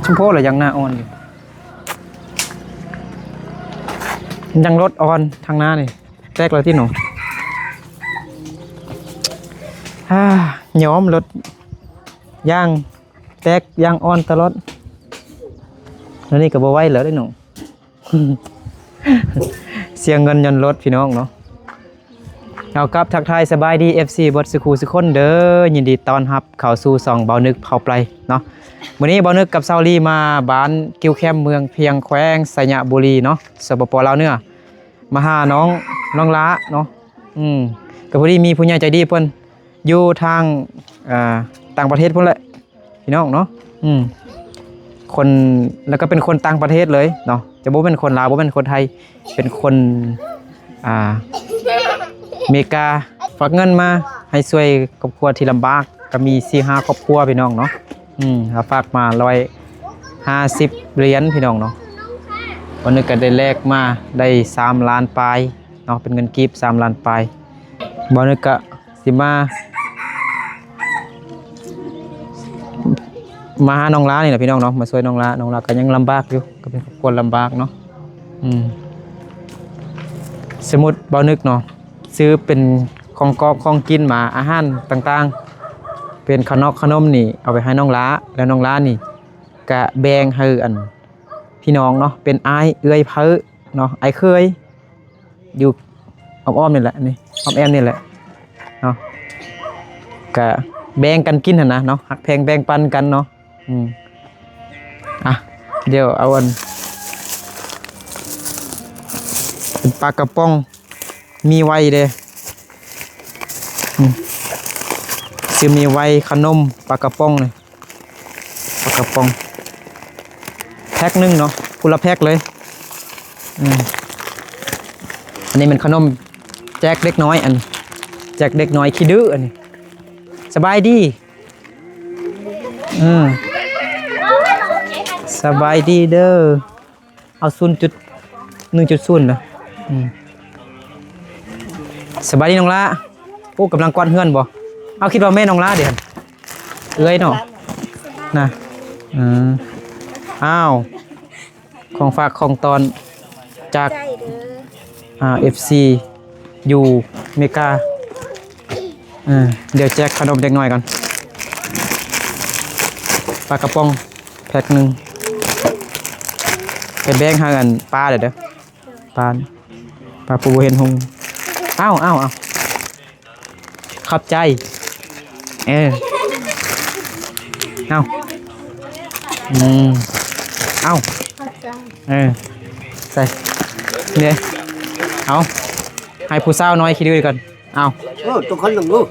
ชมพูหรือยังหน้าอ่อนอยู่ยังรถอ่อนทางหน้านี่แตกเลยที่หนูย้อมรถย่างแตกย่างอ่อนตลอดแล้วนี่ก็บ่ไหวแล้วได้หนู เสียเงินยนต์รถพี่น้องเนาะเอาครับทักทายสบายดี FC บดสุขูสุคนเด้อยินดีต้อนรับเข้าสู่2เบานึกเผาไพรเนาะมื้อนี้เบานึกกับเซาลีมาบ้านกิวแคมเมืองเพียงแขวงสยบุรีเนาะสปปลาวเนื้อมาหาน้องล้าเนาะก็พอดีมีผู้ใหญ่ใจดีเพิ่นอยู่ทางต่างประเทศพุ่นแหละพี่น้องเนาะคนแล้วก็เป็นคนต่างประเทศเลยเนาะจะบ่เป็นคนลาวบ่เป็นคนไทยเป็นคนอเมริกาฝากเงินมาให้ช่วยครอบครัวที่ลำบากก็มี 4-5 ครอบครัวพี่น้องเนาะฝากมา150 เหรียญพี่น้องเนาะวันนี้ก็ได้แลกมาได้3 ล้านปลายเนาะเป็นเงินกีบ3 ล้านปลายวันนี้ก็สิมาหาน้องล้านี่แหละพี่น้องเนาะมาช่วยน้องล้าก็ยังลำบากอยู่ก็เป็นครอบครัวลำบากเนาะสมมุติบ่นึกเนาะซื้อเป็นของกอบของกินมาอาหารต่างๆเป็นขนมนี่เอาไปให้น้องล้าแล้วน้องล้านี่ก็แบ่งให้พี่น้องเนาะเป็นอ้ายเอื้อยเพ้อเนาะไอ้เคยอยู่อ้อมๆนี่แหละนี่อ้อมแอมนี่แหละเนาะก็แบ่งกันกินหั่นนะเนาะหักแพงแบ่งปันกันเนาะเดี๋ยวเอาเป็นปลากระป๋องมีไว้เด้ซื้อมีไว้ขนมปลากระป๋องเลยปลากระป๋องแพ็คนึงเนาะคนละแพ็คเลยอันนี้เป็นขนมแจกเล็กน้อยแจกเด็กน้อยขี้ดื้ออันนี้สบายดีสบายดีเด้อเอา1.0นะสบายดีน้องละโอ้กำลังกวาดเฮือนบ่เอาคิดว่าแม่น้องละเดี๋ยวเอ้ยเนาะนะอ้าวของฝากของตอนจากFC อยู่อเมริกาเดี๋ยวแจกขนมเด็กหน่อยก่อนปลากระป๋องแพ็คนึงไปแบ่งหากันปลาเด้อปลาปูเห็นหงอ้าวขอบใจเอาใส่เนี่ยเอาให้ผู้สาวน้อยคิดดูก่อนเอาตัวขนมลูก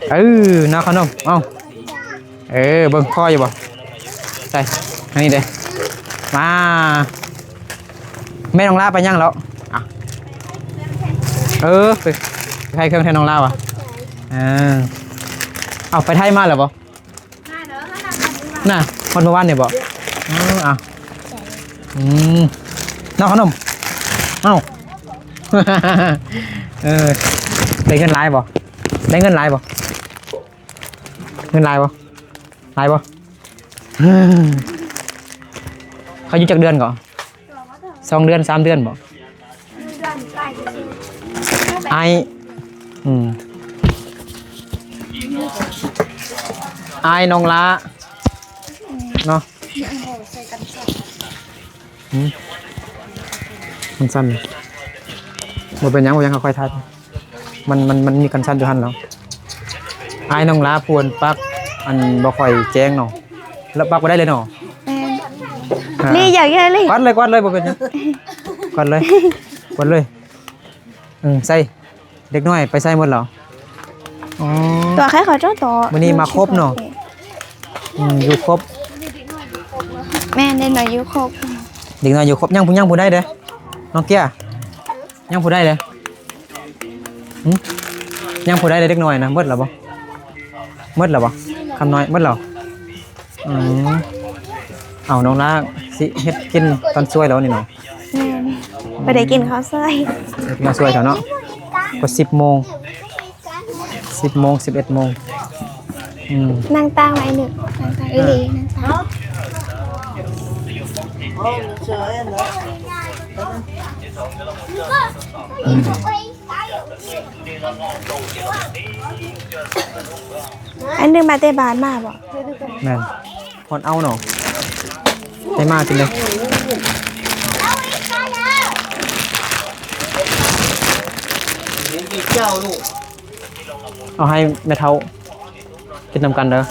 น้าขนมเอาเบิ่งพ่ออยู่บ่ใส่อันนี้เด้มาแม่น้องลาไปยังแล้วไปไทยเครื่องไทยน้องลาวเอาไปไทยมาแล้วบ่น่ะคนเมื่อวานเนี่ยบ่น้าขนมเอาได้เงินหลายบ่ได้เงินหลายบ่เงินหลายบ่หลายบ่เขาอยู่จักเดือนก่อน2 เดือน 3 เดือนบ่ไอน้องล้าเนาะมันสั้นบ่เป็นยังค่อยๆทัดมันมีกันสั้นอยู่หั่นแล้วไอ้น้องล้าพวนปักบ่ค่อยแจ้งเนาะแล้วปักบ่ได้เลยเนาะนี่อยากได้เลยกวาดเลยบ่เป็นยังกวาดเลยใส่เด็กน้อยไปใส่หมดเหรอตัวใครขอเจ้าต่อมื้อนี้มาครบเนาะอยู่ครบแม่เด็กน้อยอยู่ครบเด็กน้อยอยู่ครบยังผู้ได้เด้น้องเกี้ยยังผู้ได้เด้ยังผู้ได้เด็กน้อยนะหมดแล้วบ่คำน้อยหมดแล้วเอาน้องละสิเฮ็ดกินตอนช่วยแล้วนี่เนาะไปได้กินข้าวซอยมาช่วยเถอะเนาะก็10 โมง 11 โมงนั่งตั้งไว้หนึ่งนั่งตั้งอีหลีนั่งตั้ง อันนึงมาแต่บ้านมาบ่ แม่นพอนเอาเนาะให้มากินเลยเอาให้แม่เฒ่ากินนำกันเด้อ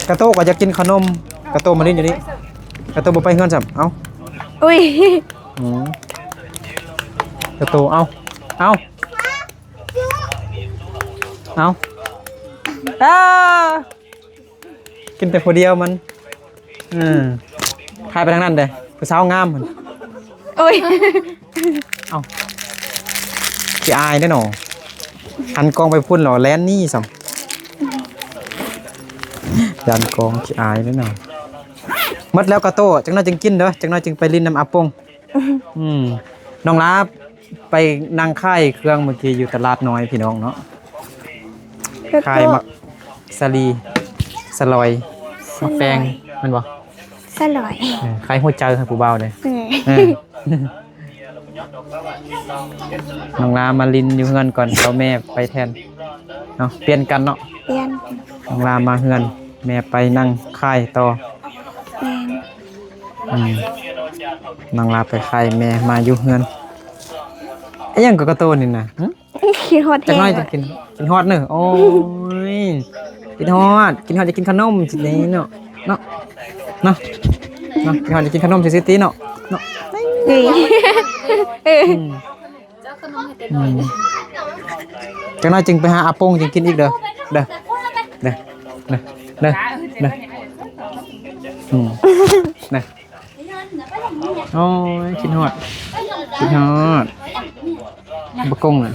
กระโตก็จะกินขนมกระโตมาเล่นอยู่นี่กระโตบ่ไปเฮือนจับเอ้า อุ้ย กระโตเอาเอากินแต่คนเดียวมันทายไปทางนั้นเด้อผู้สาวงามมัน อุ้ย เอาสิอายได้หนอหันกองไปพุ่นหรอแลนนี่สัมยันกองสิอายได้หนอหมดแล้วกระโตจังน้อยจึงกินเด้อจังน้อยจึงไปลิ้นน้ำอาปงน้องลาไปนั่งค่ายเครื่องเมื่อกี้อยู่ตลาดน้อยพี่น้องเนาะค่ายมักสลีสลอยมักแปงมันบ่ สลอย ค่ายหัวใจให้ผู้เบาเลยน้องลามาลินอยู่เฮือนก่อนเอาแม่ไปแทนเนาะเปลี่ยนกันเนาะ เปลี่ยน น้องลามาเฮือนแม่ไปนั่งค่ายต่อ แม่น น้องลาไปค่ายแม่มาอยู่เฮือนไอ้ยังก็กระโตนี่นะ คิดฮอด จั แท้ งน้อยจะกินฮอดเนอะโอ้ยกินฮอดจะกินขนมสินี้เนาะเนาะกินฮอดจะกินขนมสิตีเนาะนี่ จังน้อยจึงไปหาอาปงจึงกินอีกเด้อโอ้ยกินฮอดบะกงน่ะ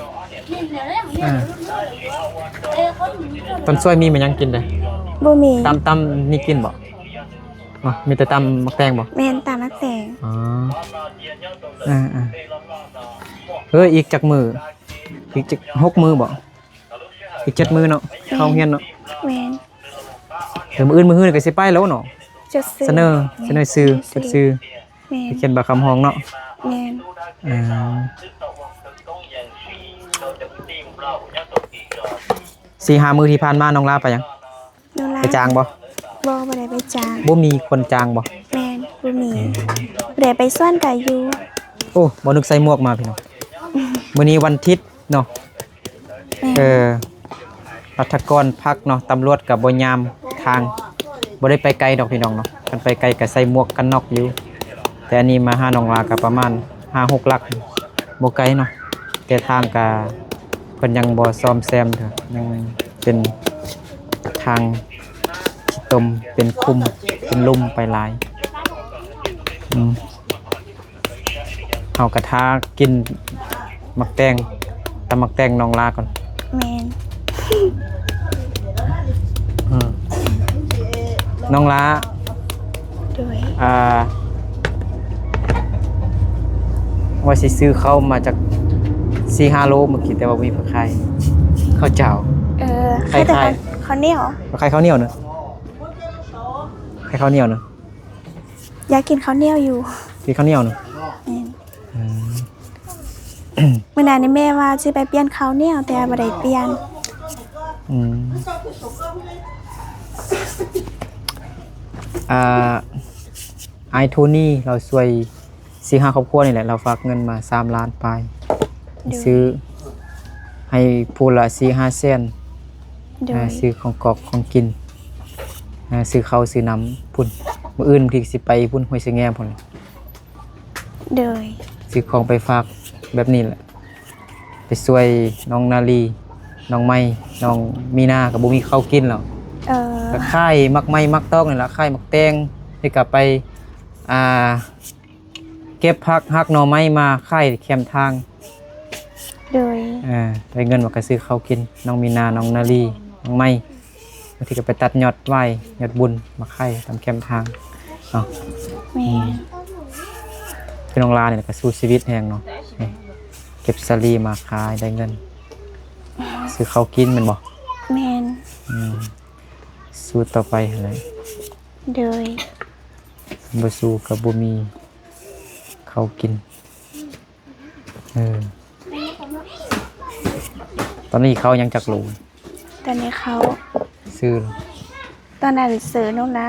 ต้นซอยมีมันยังกินเลย บ่มี ตำนี่กินบ่มีแต่ตำมักแตงบ่ แม่นตามนักแต่ง อ๋อเฮ้ยอีกจักมืออีกจัก6 มือบ่อีก7 มือเนาะเข้าเฮียนเนาะ แม่น เดี๋ยวมื้ออื่นมื้อฮื้อก็สิไปแล้วเนาะ จะซื้อ เสนอซื้อจดซื้อ แม่น เขียนบักคำห้องเนาะ แม่น 4-5 มื้อที่ผ่านมาน้องลาไปยัง น้องลา ไปจ้างบ่ บ่ได้ไปจ้าง บ่มีคนจ้างบ่ แม่นบ่มีบ่ได้ไปซ่อนกายอยู่ โอ้บ่นึกใส่หมวกมาพี่น้องมื้อนี้วันอาทิตย์เนาะ แม่น รัฐกรพักเนาะตำรวจกับบ่ยามทางบ่ได้ไปไกลดอกพี่น้องเนาะคันไปไกลก็ใส่หมวกกันน็อกอยู่แต่อันนี้มาหาน้องลาก็ประมาณ 5-6 ลักบ่ไกลเนาะแต่ทางก็เพิ่นยังบ่ซ่อมแซมเด้อยังเป็นทางขี้ตมเป็นคุมเป็นลุ่มไปหลายเฮากระทากินมักแตงตำมักแตงน้องลาก่อน แม่น น้องลา ด้วย ว่าสิซื้อเข้ามาจาก 4-5 โลเมื่อกี้แต่ว่ามีผักไข่ข้าวเจ้า ใครแต่เขาเหนียว ผักไข่ข้าวเหนียวเนอะไข่ข้าวเหนียวเนอะ อยากกินข้าวเหนียวอยู่ กินข้าวเหนียวเนอะ แม่นเมื่อนั้นนี่แม่ว่าสิไปเปลี่ยนข้าวเหนียวแต่บ่ได้เปลี่ยน ไอโทนี่เราช่วย 4-5 ครอบครัวนี่แหละเราฝากเงินมา3 ล้านไปซื้อให้ผู้ละ 4-5 แสนซื้อของกอกของกินซื้อข้าวซื้อน้ำพุ่นมื้ออื่นที่สิไปพุ่นห้วยสะแงมพุ่น เดย ซื้อของไปฝากแบบนี้แหละไปช่วยน้องนาลีน้องไม้น้องมีนากับบ่มีข้าวกินแล้วก็ค่ายมักไม้มักตอกนี่ล่ะค่ายมักแตงนี่ก็ไปเก็บผักหักหน่อไม้มาค่ายแคมทาง โดย ได้เงินมาก็ซื้อข้าวกินน้องมีนาน้องนาลีน้องไม้บางทีก็ไปตัดยอดไว้ยอดบุญมาค่ายทำแคมทางเนาะ แม่ พี่น้องลาเนี่ยก็สู้ชีวิตแหงเนาะเก็บสาลีมาขายได้เงินซื้อข้าวกินแมันบ่ แม่น สู้ต่อไปอะไร โดย บ่สู้กับบ่มีเขาวกินตอนนี้เขายังจักโล ตอนนี้เขา ซื้อ ตอนนั้นซื้อน้องละ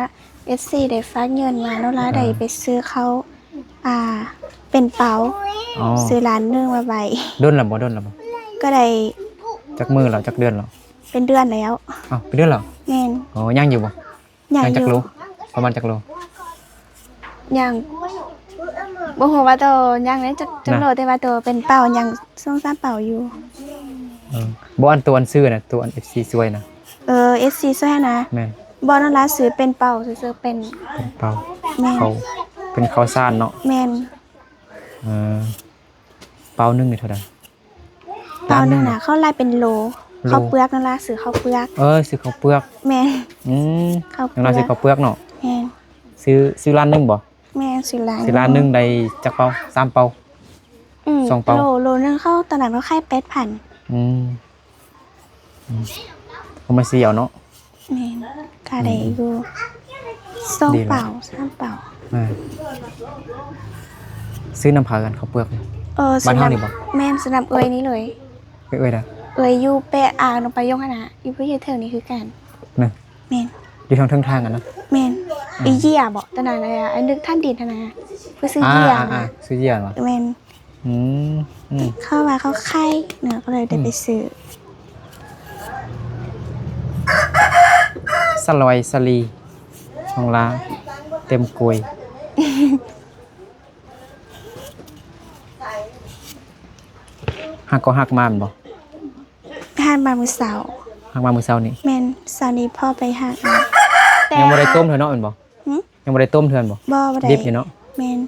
SCได้ฝากเงินมาน้องละได้ไปซื้อเขาเป็นเป๋า อ๋อ ซื้อร้านนึงมาใบ ด้นล่ะบ่ ก็ได้ จักมื้อแล้วจักเดือนแล้ว เป็นเดือนแล้ว อ้าวเป็นเดือนแล้ว แม่น อ๋อยังอยู่บ่ อย่าง จั อก โล ยู่ ประมาณจักโล อย่างบ่ฮู้ว่าตัวอย่างนั้นจักโลแต่ว่าตัวเป็นเป๋าอย่าง2-3เป๋าอยู่ บ่อันตัวอันซื้อน่ะตัวอัน FC สวยนะ SC ช่วยนะ แม่น บ่น้องละซื้อเป็นเป๋าซื้อเป็น เป็นเปล่า แม่น เขาเป็นข้าวสารเนาะ แม่น เปล่านึงนี่เท่าใด เป๋านึงน่ะเขาไล่เป็นโล โล ข้าวเปลือกน้องละซื้อข้าวเปลือก ซื้อข้าวเปลือก แม่น อืม ข้าวเปลื ยังเราซื้อข้าวเปลือกเนาะ แม่น ซื้อร้านนึงบ่ แม่นซื้อร้าน ซื้อร้านนึงได้จักเปล่า3เปล่า สองเป๋า โลนึงเข้าตลาดเราขาย8,000 เอามาเสียวเนาะ แม่นก็ได้อยู่2 ดีแล้ว เป๋า3เป๋า ซื้อน้ำผากันข้าวเปลือกเนี่ย ส บ้าน นั เฮา บ นี่บ่ แม่นสนับเอ้ยนี้เลย เอ้ยนะ เอ้ยอยู่แปะอ่างลงไปยงขนาดอยู่เพื่อแถวนี้คือกัน นะ แม่น อยู่ทางทางกันนะ แม่นอีเหี้ยบ่ตะนานเลยอันนึกท่านดินธนาเพื่อซื้อเหี้ยนะ ซื้อเยี่ยนวะ แม่น อืม เข้ามาเขาไข่เนาะก็เลยได้ไปซื้อ สลอยสลีของลาเต็มกลวยหักก็หักมาแม่นบ่ ทานมามื้อเช้า หักมามื้อเช้านี่ แม่นเช้านี้พ่อไปหาแต่ ยังบ่ได้ต้มเทื่อเนาะแม่นบ่ หึ ยังบ่ได้ต้มเทื่อนบ่ บ่ได้ ดิบอยู่เนาะ แม่น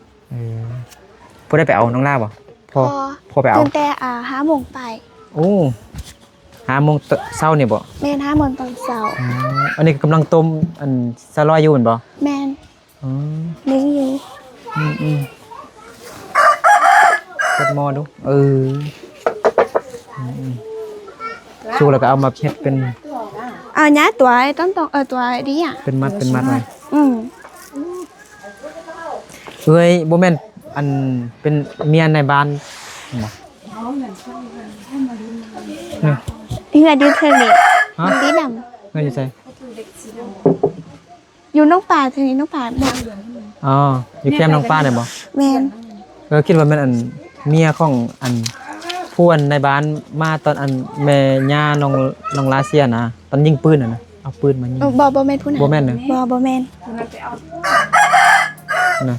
ผู้ได้ไปเอาน้องลาบ่พ่อไปเอา ตื่นแต่5 โมงไป โอ้5 โมงเช้านี่บ่ แม่น5 โมงตอนเช้า อันนี้กำลังต้มอันสลอยอยู่แม่นบ่ แม่น อืม นึ่งอยู่ เฮ็ดหม้อดูสู้แล้วก็เอามาเฮ็ดเป็น เอาเนี้ยตัวไอ้ต้องตัวดีอ่ะ เป็นมัดไว้ อืม เอ้ยบ่แม่นอันเป็นเมียในบ้านบ่เนี่ย เหือดูเธอนี่ ฮะ ดีน เงินอยู่ไส ำอยู่น้องป่าเธอนี่น้องป่าบ่ อ๋ออยู่แคมป์น้องป้าได้บ่ แม่น คิดว่าแม่นอันเมียของอันผู้อันในบ้านมาตอนอันแม่ย่าน้องลาเซียนะตอนยิงปืนน่ะนะเอาปืนมายิง บ่แม่นผู้นั้น บ่แม่นเนอะ บ่แม่น นะ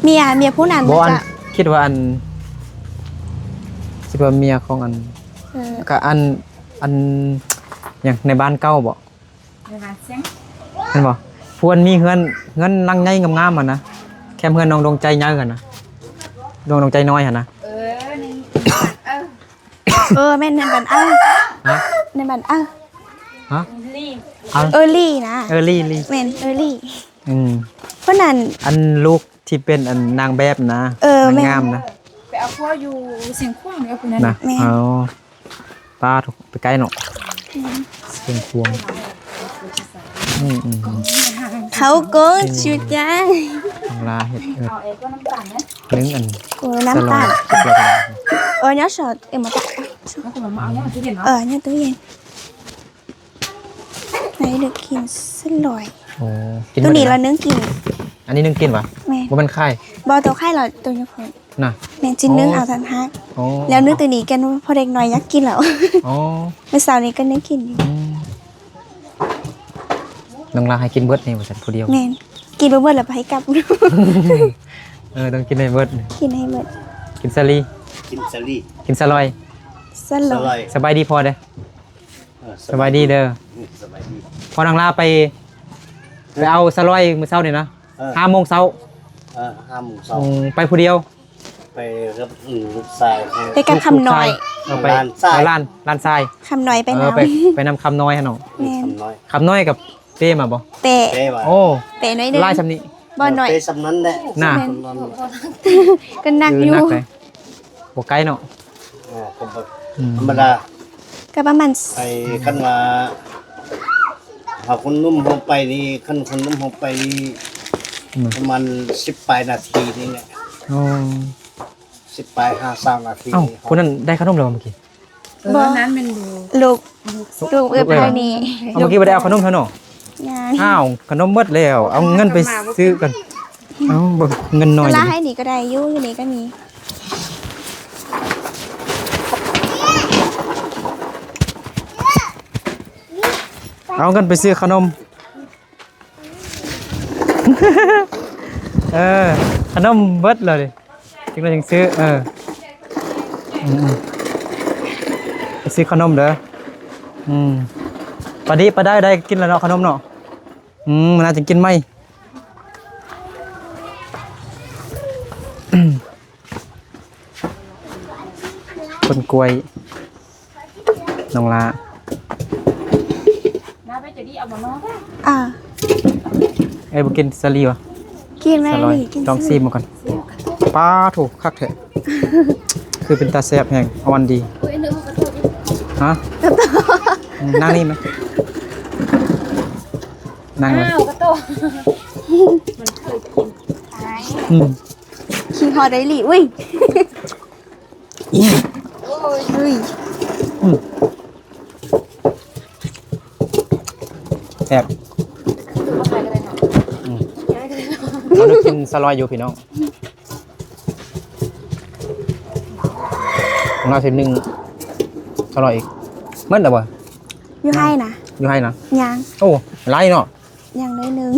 เมียผู้นั้น บ่ มัน อัน จะ คิดว่าเมียของอัน เออ ก็อันอย่างในบ้านเก่าบ่เห็นบ่พวนมีเฮือนลังใหญ่งามๆอ่ะนะแคมเฮือนน้องดวงใจใหญ่กันนะดวงใจน้อยหั่นนะ แม่นในบ้านเอ้า ฮะ ในบ้านเอ้า ฮะเอา ลี่นะ ลี่ แม่นลี่ ผู้ นั้น อันลูกที่เป็นอันนางแบบนะ แม่ นางงามนะ ไปเอาพ่ออยู่เสียงขว้างเนี่ยคุณนั่น นะ แม่ เอาป้าถูกไปใกล้เนาะเสียงควง เขาก็ชุดจ้า ทางลาเห็ดเอิด เอาเองก็น้ำตาลนะ นึ่งอัน กูน้ำตาล สลอย เนี้ยสดมาตัก แล้วคุณมาเอาเนี่ยทุเรียนเนาะ เนี่ยตู้เย็นไหนเด็กกินสลอย โอ้กิน ตัวนี้ บ่ เรา ได้ะ นึ่งกิน อันนี้นึ่งกินปะ แม่ บ่มันไข่ บอตัวไข่เราตัวนี้พอ น่ะ แม่จินนึ่งเอาทันฮัก โอ้ แล้วนึกตัวนี้กันพอเด็กน้อยยักกินแล้ว อ๋อ เมื่อเช้านี้ก็นึกกินอยู่ น้องลาให้กินเบิดนี่บ่ซั่นผู้เดียว แม่นกินไปเมื่อแล้วไปให้กลับ ต้องกินให้เบิด กินให้หมด กินสลี กินสลี กินสลอย สล ส อ ลอย ย สบายดีพอเด้อ สบายดีเด้อ สบายดี พอนางลาไปเอาสลอยมื้อเช้านี่นะ 5 โมงเช้า 5 โมงเช้า ไปผู้เดียว ไปกับลูกชายของ ไปกับคำน้อย เอาไป ร้านทราย เอาร้านทราย คำน้อยไป เออ น้ำ ไปนำคำน้อยฮะน้อง แม่น คำน้อย คำน้อยกับเป้มาบ่ เตะ เป้ว่า โอ้ เตะน้อยเด้ ไล่ชำนี้ บอลหน่อย เป้สำนั้นแหละ น่ะ สำนั้น ก็หนัก คือ อยู่ นักเลยบ่ไกลเนาะ ก็แบบธรรมดา ก็ประมาณ ไปกันมา พอคนนุ่มลงไปนี่ขั้นคนนุ่มลงไปนี่ประมาณ10 ปลายนาทีนี่แหละ อ๋อ 10 ปลาย53 นาที เอ้าคนนั้นได้ขนมแล้วเมื่อกี้ นั้นมันดู ลูกเอื้อภายนี้ เอาเมื่อกี้บ่ได้เอาขนมเท่าเนาะ งาน อ้าวขนมหมดแล้วเอาเงินไปซื้อกันเอาเบิ่งเงินน้อย เวลา ดิ ให้หนีก็ได้อยู่อยู่นี่ก็มี เอาเงินไปซื้อขนม ขนมเบิดเลยจึงเราจึงซื้อไปซื้อขนมเด้อปะดิปะได้กินแล้วเนาะขนมเนาะมันน่าจะกินไหมคนกล้วยน้องลา น้าไปจะดีเอามาเนาะ อ่า ไอ้บุกินสลีวะ กินไหม สลอย นี่กิน ลองซีมมาก่อนป้าถูกคักเถอะ คือเป็นตาแซ่บแห่งเอาวันดีฮะนั่งนี่ไหมนั่งเลย อ้าวกระโต คิงฮอได้หลีอุ้ยอุ้ย แซ่บเราได้กินสลอยอยู่พี่น้องของเราเส้นหนึ่งสลอยอีกเมื่อไหร่บ่ อยู่ให้นะ อยู่ให้นะ ยัง โอ้ไล่เนาะ ยังได้หนึง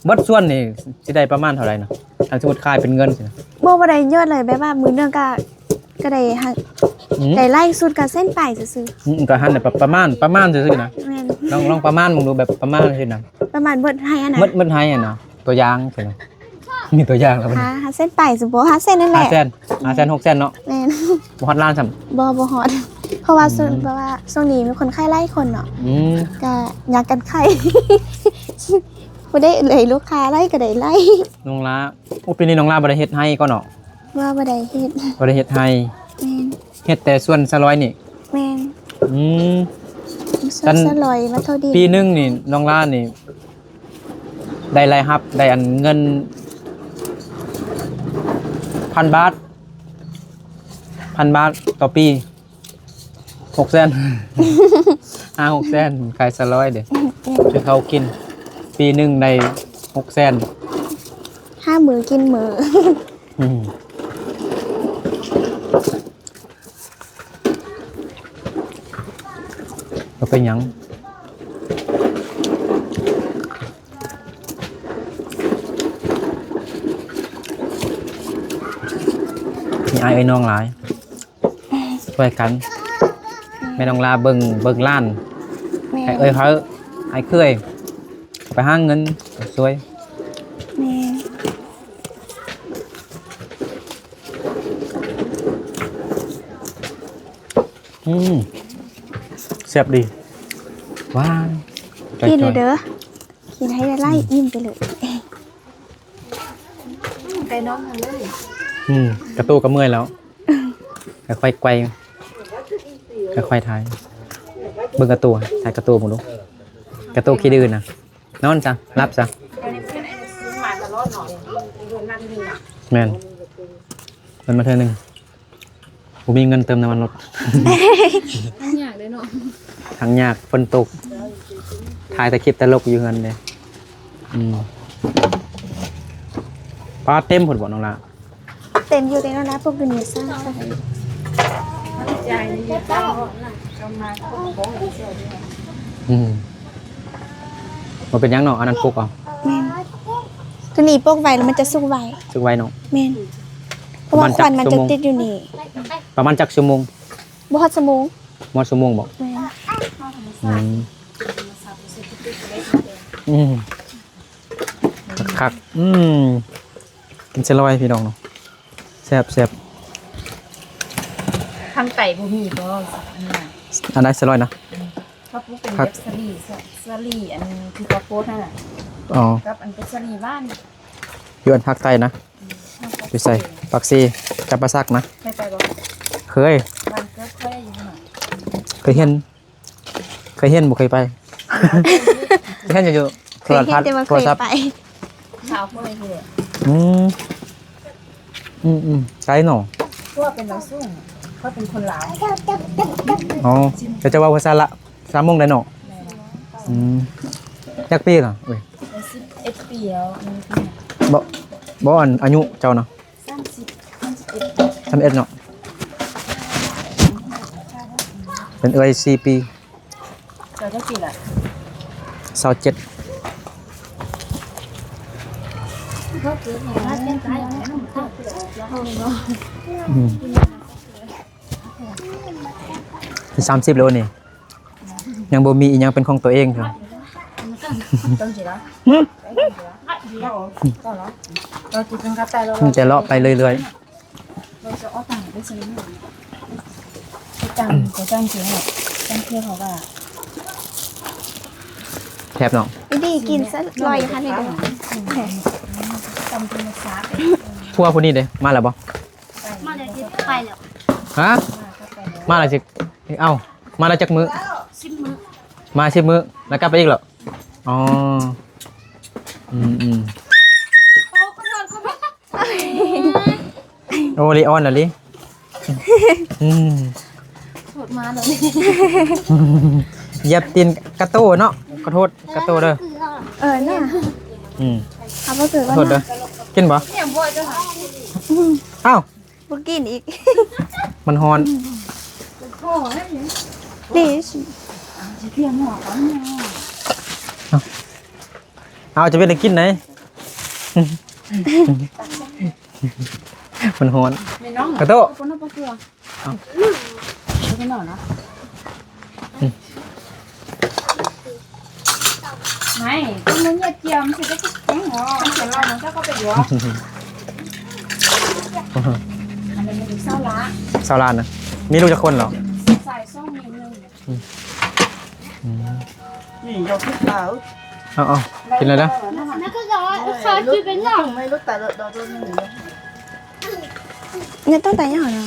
เบิดส่วนนี่สิได้ประมาณเท่าไหร่เนาะอันสมมุติค่ายเป็นเงินสินะ บ่ได้ยอดเลยแบบว่ามื้อนึงก็ได้หักได้ไล่สุดกับเส้นไปซื่อ ก็หันแบบประมาณซื่อๆนะ ๆแม่น ลองประมาณมึงดูแบบประมาณซื่อๆนะ ประมาณเบิดให้อันน่ะ มันให้อ่ะเนาะตัวอย่างใช่ไหมมีตัวอย่างแล้วมัน หาเส้นไปสิบ่หาเส้นนั่นแหละ 5 6 แสนเนาะ แม่น บ่ฮอดล้านซ้ํ บ่ฮอดเพราะว่าช่วงนี้มีคนไข้ไล่คนเนาะ ก็อยากกันไข้ บ่ได้เลยลูกค้าไล่ก็ได้ไล่ น้องลาปีนี้น้องลาบ่ได้เฮ็ดให้ก็เนาะ ว่าบ่ได้เฮ็ด บ่ได้เฮ็ดให้ แม่น เฮ็ดแต่ส่วนสลอยนี่ แม่น อืม สดสลอยมาเท่าดี ปีหนึงนี่น้องลานี่ได้รายรับได้อันเงิน1,000 บาทต่อปี6แสน 5-6 แสนขายสลอยเด้ช่วยเขากิน ปีหนึงได้6แสน 5 มื้อกินมื้อ ก็เป็นหยังมีไอ้น้องหลายช่วยกันไม่ต้องลาเบิ่งล้าน แม่ ไอ้เอ้ยเขาไอ้เคยไปหาเงินสวย แม่ เสียบดีว้าวจอย กิน จอย เด้อกินให้ได้ไล่อิ่มไปเลย ไก่น้องมันเลย กระตู้ก็เมื่อยแล้วค่อยๆไกวค่อยๆถ่ายเบิ่งกระตู้ถ่ายกระตู้มึงดูกระตู้ขี้ดื้อนะนอนจ้ะรับจ้ะ อันนี้เพื่อนไอ้ซื้อมาตลอดหน่อยเดือนนั่นนี่น่ะ แม่นมันมาเทื่อนึงผมมีเงินเติมน้ำมันรถ มันยากเลยเนาะ ทั้งยากฝนตกถ่ายแต่คลิปแต่ลกอยู่เงินเลยปลาเต็มผลบ่น้องละ เต็มอยู่ในนั้นนะพวกดุนยสร้างซะให้ ใจนี่เจ้าก็มาคบบ่ให้เสียด้วย มันเป็นยังเนาะอันนั้นปลุกเอา แม่นตัวนี้โปกไว้แล้วมันจะสุกไว้ ซึกไว้เนาะ แม่นเพราะว่าควันมันจะติดอยู่นี่ ประมาณจักชั่วโมง บ่ฮอดชั่วโมง หมดชั่วโมงบอก แม่น คักกินเซลอยพี่น้องเนาะแซ่บ ทางไก่บ่มีบ่น่ะ อันไหนเซลอยนะ ถ้าปุ๊บเป็นแบบสลีอันที่กระโปดนั่นน่ะ อ๋อ กับอันเป็นสลีบ้าน อยู่อันภาคใต้นะอยู่ใส่ปักซีจับปลาซักนะ ไม่ไปบ่ เคย บ้านเกิดเคยอยู่หน่อย เคยเห็นบ่เคยไป แค่อยู่ เค โทร ยเห็ ทั น ศน์ แต่ว่า โท เค ร ย ศัพท์ ไป สาวคนเลย อืมไกลหนอ พวกเป็นเราสู้เขาเป็นคนลาว อ๋อเดี๋ยวจะว่าภาษาละ3 โมงได้หนอจักปีเหรอเอ้ย 11 ปีแล้ว บ่อันอายุเจ้าเนาะ 31เนาะเป็นเอ้ย4 ปี เราจะกี่ละ 2730แล้วนี่ยังบ่มีอีหยังเป็นของตัวเองครับ ต้นจีละก็เหรอเราจิตเป็นกาแฟเรา มันจะเลาะไปเรื่อย เราจะอ้อต่างได้ซื้อหน่อยจังก็จังเสียหรอกจังเที่ยวเขาว่า ๆแคบเนาะ ดีกินซะลอยค่ะนี่เด้อ จำเป็นภาษา พัวผู้นี้เด้มาแล้วบ่ มาเลยไปแล้ว ฮะมาแล้วสิเอ้ามาแล้วจักมื้อ 10 มื้อ มา10 มื้อแล้วกลับไปอีกเหรออ๋อโอ้ลีออนเหรอลิโทษมาเลย เหยียบตีนกระโตเนาะขอโทษกระโตเด้อ น่ะ อืม เอาบ่เกิด ขอ ว่า โทษเด้อ น่ะ กินบ่ เนี่ยบัวจะหา เอ้า บ่กินอีก มันฮอน โอ้ย นี่ จะเที่ยวหมอกันเนี่ย เอาจะเป็นอะไรกินไหน มันฮอน ไม่น้อง กระโต คนน่าปลาเกลือไม่น้องนะไม่ต้องมึงอย่าเจียมสิจะคิดแข็งหรอเขียนเรามันก็ไปอยู่อันนี้มันเศร้าละ สาวลานนะมีลูกจักคนเหรอ ใส่ส้มนิดนึง นี่ยกขึ้นเปล่า เอากินเลยนะ แล้วก็รอขอกินเป็นหน่อ ไม่รู้แต่เราโดนหนึ่ง เนี่ยตั้งแต่ยังเหรอ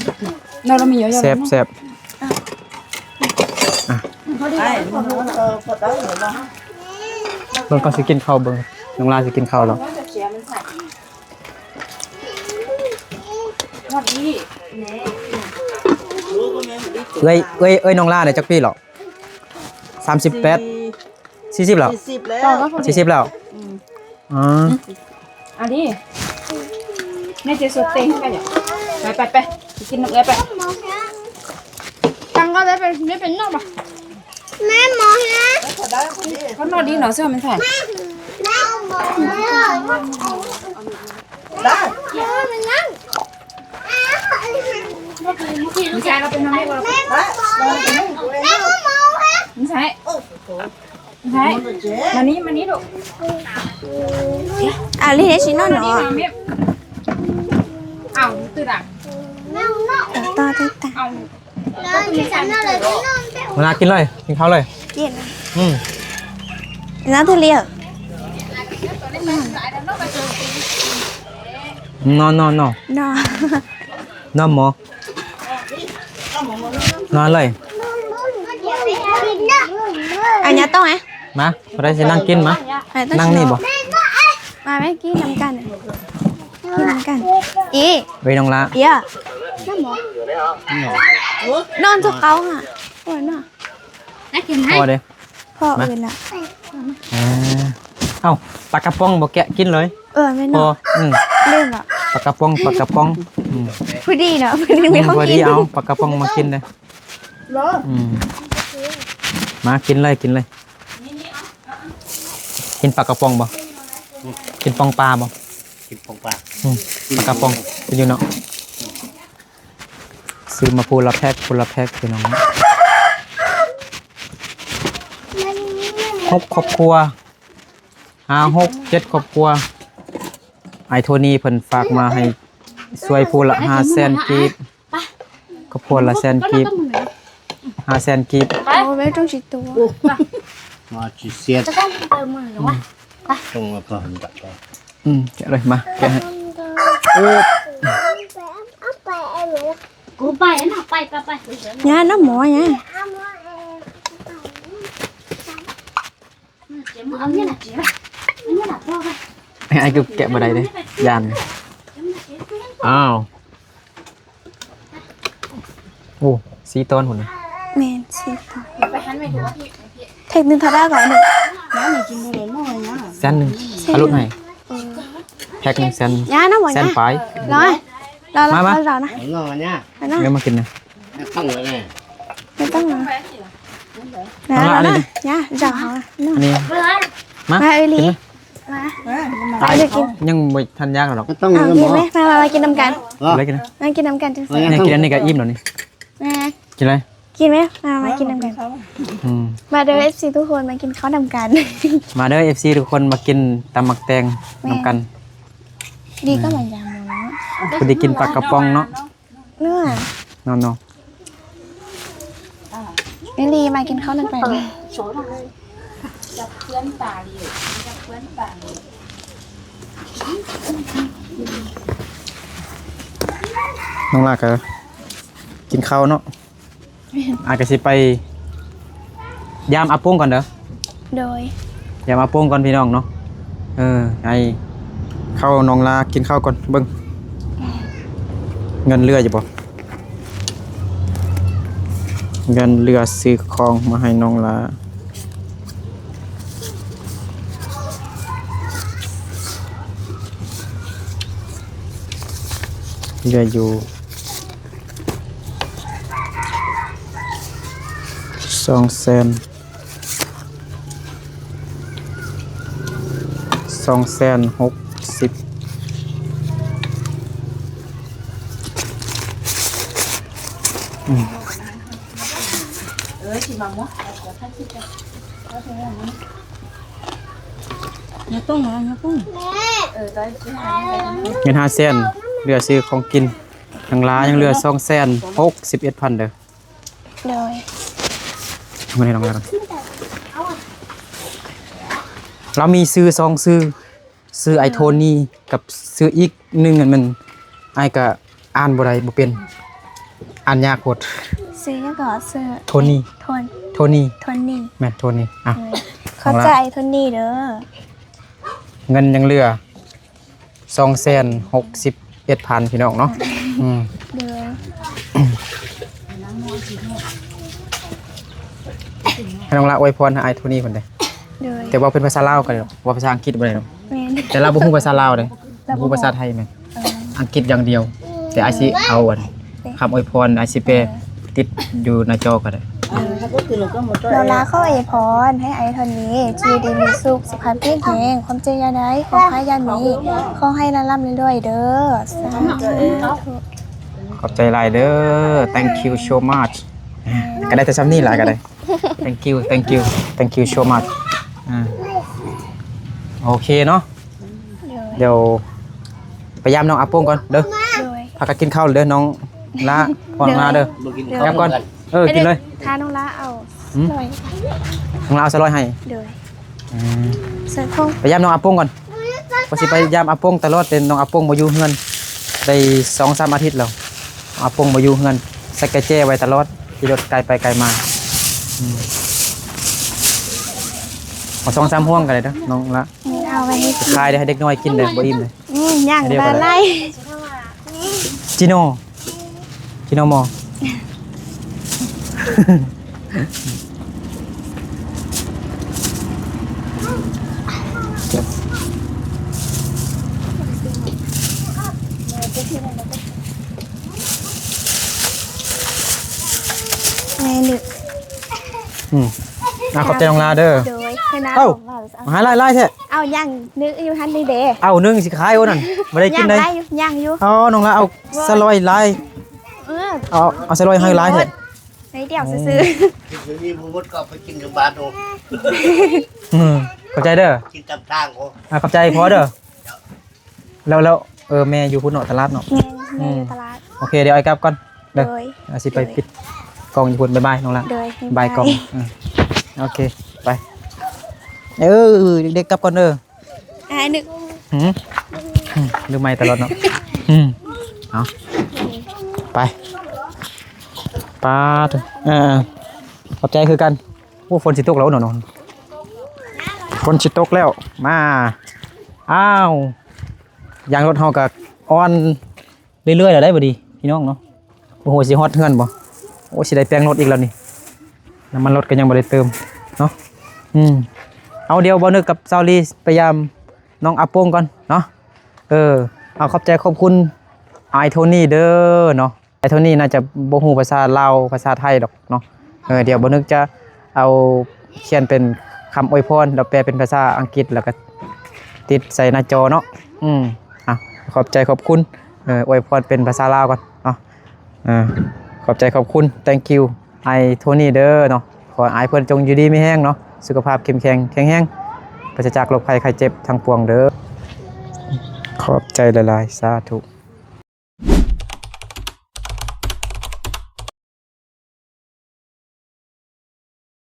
เรามีเยอะ แซ่บแซ่บ ไอ้พอได้เหรอ เบิ่งก่อนสิกินข้าวเบิ่งน้องลาสิกินข้าวแล้ว จะเชียร์มันใส่วัดดีเนี่ย เอ้ยน้องลาเนี่ยจักปีเหรอ38 40แล้ว 40แล้ว ต่อก็พอดี 40แล้วอ๋อ อันนี้แม่จะสดเต็งไปเนี่ยไปกินน้ำเอ้ยไปตังก็ได้เป็นไม่เป็นนอกปะ แม่หมอฮะ เขานอนดีหนอเสื้อมันใส่ แม่หมอได้มันนั่ง มันใส่เราเป็นน้ำไม่เรา แม่หมอฮะ มันใส่มันใส่มานี่ลูก Ali để xin nó นี่ nọ. มาเมียเอาตื่นอ่ะ To to ta. เอา เวลากินเลยกินข้าวเลย Chuyện. อืม Nó thôi liều. นอน No. นอนหมอ นอนเลย À nhà to hả? มาพอได้สินั่งกินมา À, นั่งนี่บ่ Mà mấy cái nằm cạnh này. Cái nằm cạnh. Ý. เว้ยน้องละ Ý à? Nó mỏ. Non cho câu hả? Ôi nó. พอเด้ Phọ rồi nè. เอ้าปลากระป๋องบ่แกะกินเลย Mấy พอ nó. อืม Lên ạ. ปลากระป๋องอืม Phui đi nè. Phui đi พอ không ดี nhìn. เอาปลากระป๋องมากินเลยอืมมากินเลย กินปลากระป๋องบ่กินปองปลาบ่ กินปองปลา ปลากระป๋องกินอยู่เนาะซื้อมาพูละแพ็คพี่น้อง6 ครอบครัว6 7 ครอบครัวไอโทนี่เพิ่นฝากมาให้ช่วยพูละ500,000 กีบครอบครัวละ100,000 กีบ500,000 กีบ Ôi bé trong chị tù. มาจีเซียนตรงมาพอหันกลับไป แกะเลยมาแกะให้โอ้ กูไปนะไป Nha nó mỏ nha. เอาเนี่ยน่ะเจ๊ไปเอาเนี่ยน่ะพ่อไป ไอ้กูแกะบ่ได้เด้ยันอ้าวโอ้สีต้นหุ่น แม่นสิค่ะ ไปหันไปดูว่าพี่ เทคนึงเท่าได้ก่อนหนึ่ง น้าหนูกินไปเลยน้อยนะ แสนหนึ่งเอารุ่นไหนแพ็คหนึ่งแสน ย่านะหมด แสน นะ ปลาย ร้อยรอ มา เรานะ น้องเนี่ย ไปนะ เดี๋ยวมากินนะ ตั้งเลยเนี่ย ไม่ต้องนะ ไปสิล่ะ นะเรานะย่าจ่าเขา อันนี้ เพื่อน มา มาเอลี กินไหม มา ตาย เดี๋ยวกิน ยังไม่ทันยากหรอก ต้อง เอา เลย กิ ห น มอ ไหมมากินน้ำกัน อะไรกินนะ มากินน้ำกันจังสิ เนี่ยกินอันนี้ก็อิ่มแล้วนี่ มา กินอะไร กินไหมมากินน้ำกัน อืม มาเด้อ FC ทุกคนมากินข้าวนำกัน มาเด้อ FC ทุกคนมากินตำมักแตงนำกัน ดีก็เหมือนยาหมู พอดีกินปลากระป๋องเนาะ เนื้อน อน เอลีมากินข้าวนำกัน จับเพื่อนตาดิจับเพื่อนตาดิ น้องลากก็กินข้าวเนาะอาจจะสิไปยามอาโป้งก่อนเด้อ โดย ยามอาโป้งก่อนพี่น้องเนาะไอเข้าน้องลากินข้าวก่อนเบิ่งเงินเรืออยู่บ่เงินเรือซื้อของมาให้น้องลาเรืออยู่260,000 สิบังวะเนี่ยต้องนะเนี่ยต้องได้ที่หา เงิน500,000เรือซื้อของกินทางลายังเหลือ261,000เด้อ โดย มาให้น้องลาก่อนเรามีซื้อ2ซื้อไอโทนี่กับซื้ออีกหนึงอันมันไอก็อ่านบ่ได้บ่เป็นอ่านยากโคตร ซื้อยังก่อซื้อ โทนี่ ทน โทนี่ ทนนี่ แม่นโทนี่อ่ะ เข้าใจทนนี่เด้อ เงินยังเหลือ261,000พี่น้องเนาะเด้อ ให้น้องละอวยพรให้ไอโทนี่เพิ่นเด้ เด้อ แต่ว่าเป็นภาษาลาวก็ได้ว่าภาษาอังกฤษบ่ได้เนาะ แม่น แต่เราบ่ฮู้ภาษาลาวเด้บ่ฮู้ภาษาไทยแม่นอังกฤษอย่างเดียว แต่อาจสิเอาอันคำอวยพรอาจสิไปติดอยู่หน้าจอก็ได้ เราลาเข้าเอพรให้ไอทนนี้ชีวิตดีมีสุขสุขภาพแข็งแรงความเจริญยาได้ขอให้ยามีขอให้ร่ำรวยเด้อสาธุ ขอบใจหลายเด้อ thank you so much ก็ได้แต่ซ้ำนี่หลายก็ได้ thank you so much โอเคเนาะเดี๋ยวไปยามน้องอาโป้งก่อนเด้อ โดย พากันกินข้าวเด้อน้องละพอนมาเด้อ มากิน ยามก่อนกินเลย ทาน้องละเอาหน่อย น้องละเอาสลอยให้ โดยเสริมคง ไปยามน้องอาโป้งก่อนพอสิไปยามอาโป้งตลอดเป็นน้องอาโป้งบ่อยู่เฮือนได้ 2-3 อาทิตย์แล้วอาโป้งบ่อยู่เฮือนใส่กระแจไว้ตลอดขี่รถไกลไปไกลมาเอา2-3 ห่วงกันเลยเด้อน้องละ เอาไว้ให้ คายได้ให้เด็กน้อยกินเลยบ่อิ่มเลย ย่างตาไล่ จิโนมอแม่นึก ขอบใจน้องลาเด้อ โดยให้น้า เอ้า ของเรา มาหาไล่แท้ เอาย่างนึกอยู่ทันดีเด้ เอานึ่งสิขายโอ้นั่นบ่ได้กิ ย่าน ง ได้ ไล่ย่างอยู่ อ๋อน้องลาเอาสลอยไล่ เออ เอาสลอยให้ไล่แท้ ในเดี่ยวซื้อ เดี๋ยวนี้ผมก็ไปกินกับบ้านโอ้ ขอบใจเด้อ กินตามทางโอ้ ขอบใจพอเด้อแล้วแม่อยู่พุ่นเนาะตลาดเนาะ แม่อยู่ตลาด โอเคเดี๋ยวไอ้กลับก่อน โด เด้อย เอาสิไปปิดกล่องอยู่พุ่นบ๊ายบายน้องลา โดย บายกล่องโอเคไปเด็กๆกลับก่อนเด้อ นึก ดูไม่ตลอดเนาะเอาไปปาดขอบใจคือกันโอ้ฝนสิตกแล้วเนาะ ฝนสิตกแล้วมาอ้าวยางรถเฮาก็อ่อนเรื่อยๆแล้วได้บ่ดีพี่น้องเนาะโอ้โหสิฮอดเฮือนบ่โอ้สิได้แปลงรถอีกแล้วนี่น้ำมันรถก็ยังบ่ได้เติมเนาะเอาเดี๋ยวบ่นึกกับซาวลีพยายามน้องอาโปงก่อนเนาะเอาขอบใจขอบคุณไอโทนี่เด้อเนาะไอโทนี่น่าจะบ่ฮู้ภาษาลาวภาษาไทยดอกเนาะเดี๋ยวบ่นึกจะเอาเขียนเป็นคำอวยพรแล้วแปลเป็นภาษาอังกฤษแล้วก็ติดใส่หน้าจอเนาะขอบใจขอบคุณอวยพรเป็นภาษาลาวก่อนเนาะขอบใจขอบคุณ thank you ไอโทนี่เด้อเนาะขอไอเพิ่นจงอยู่ดีมีแห้งเนาะสุขภาพเข้มแข็งแข็งแรงปราศจากโรคภัยไข้เจ็บทั้งปวงเด้อขอบใจหลายๆสาธุ